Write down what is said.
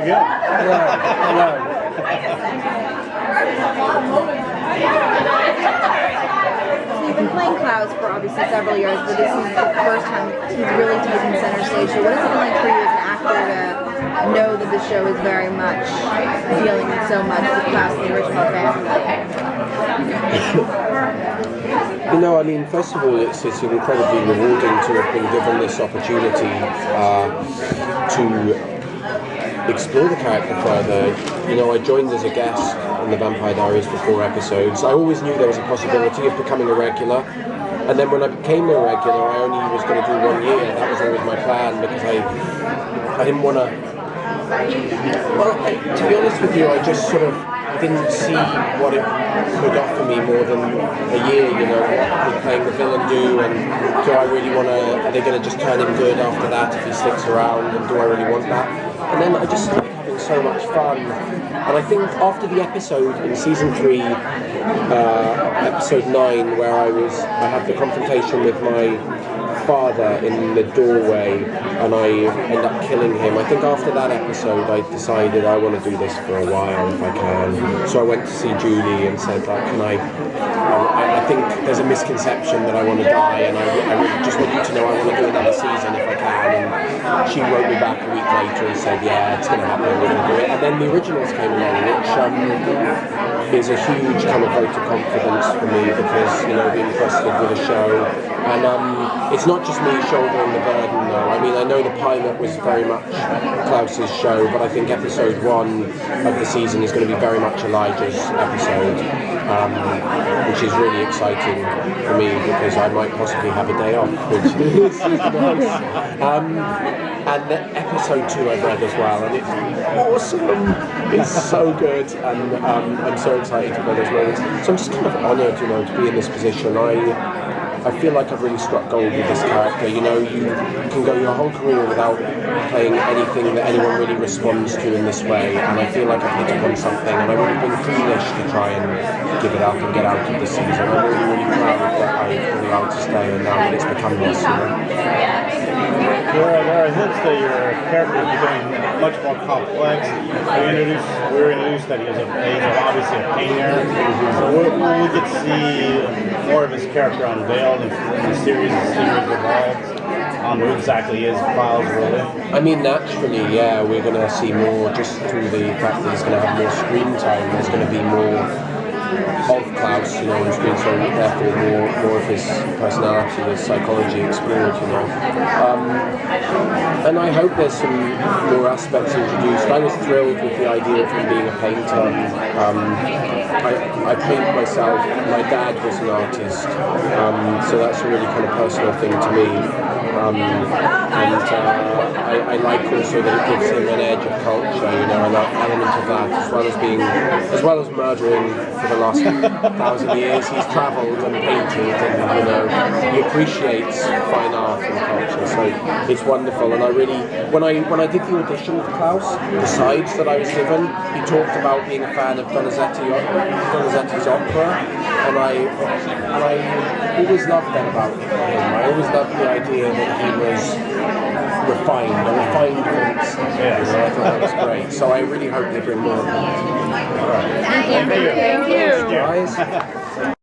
we go. Hello. So you've been playing Klaus for obviously several years, but this is the first time he's really taken center stage. So what is it like for you as an actor to know that the show is very much dealing with so much with Klaus and the original family? You know, I mean, first of all, it's incredibly rewarding to have been given this opportunity to explore the character further. You know, I joined as a guest in the Vampire Diaries for 4 episodes. I always knew there was a possibility of becoming a regular, and then when I became a regular, I only was going to do 1 year. That was always my plan, because I didn't want to. Well, to be honest with you, I just sort of didn't see what it could offer me more than a year. You know, what would playing the villain do, and do I really want to? Are they going to just turn him good after that if he sticks around? And do I really want that? And then I just started having so much fun. And I think after the episode in season 3, episode 9, where I had the confrontation with my father in the doorway and I end up killing him. I think after that episode I decided I want to do this for a while if I can. So I went to see Julie and said, like, I think there's a misconception that I want to die, and I really just want you to know I want to do another season if I can. And she wrote me back a week later and said, yeah, it's going to happen, we're going to do it. And then the originals came along, which is a huge kind of vote of confidence for me, because, you know, being trusted with a show. And it's not just me shouldering the burden, though. I mean, I know the pilot was very much Klaus's show, but I think episode 1 of the season is going to be very much Elijah's episode, which is really exciting for me, because I might possibly have a day off, which is nice. And episode 2 I've read as well, and it's awesome. It's so good, and I'm so excited for those moments. So I'm just kind of honoured, you know, to be in this position. I feel like I've really struck gold with this character. You know, you can go your whole career without playing anything that anyone really responds to in this way, and I feel like I've hit upon something, and I would have been foolish to try and give it up and get out of the season. I'm really, really proud that I've been able to stay, and now that it's become this, you know. There are hints that your character is becoming much more complex. We were introduced that he's obviously a painter, so we'll get to see more of his character unveiled in the series evolves on who exactly is Klaus really. I mean, naturally, yeah, we're going to see more just through the fact that he's going to have more screen time. There's going to be more of Klaus, you know, on screen, so therefore more of his personality, his psychology explored, you know. And I hope there's some more aspects introduced. I was thrilled with the idea of him being a painter. I paint myself. My dad was an artist, so that's a really kind of personal thing to me. I like also that it gives him an edge of culture, you know, an element of that, as well as murdering for the last 1,000 years. He's travelled and painted, and, you know, he appreciates fine art and culture, so it's wonderful. And I really, when I did the audition for Klaus, the sides that I was given, he talked about being a fan of Donizetti's opera, and I always loved that about him. I always loved the idea that he was refined, a refined prince. Yes. I thought that was great. So I really hope they bring more of that. Thank you. Guys.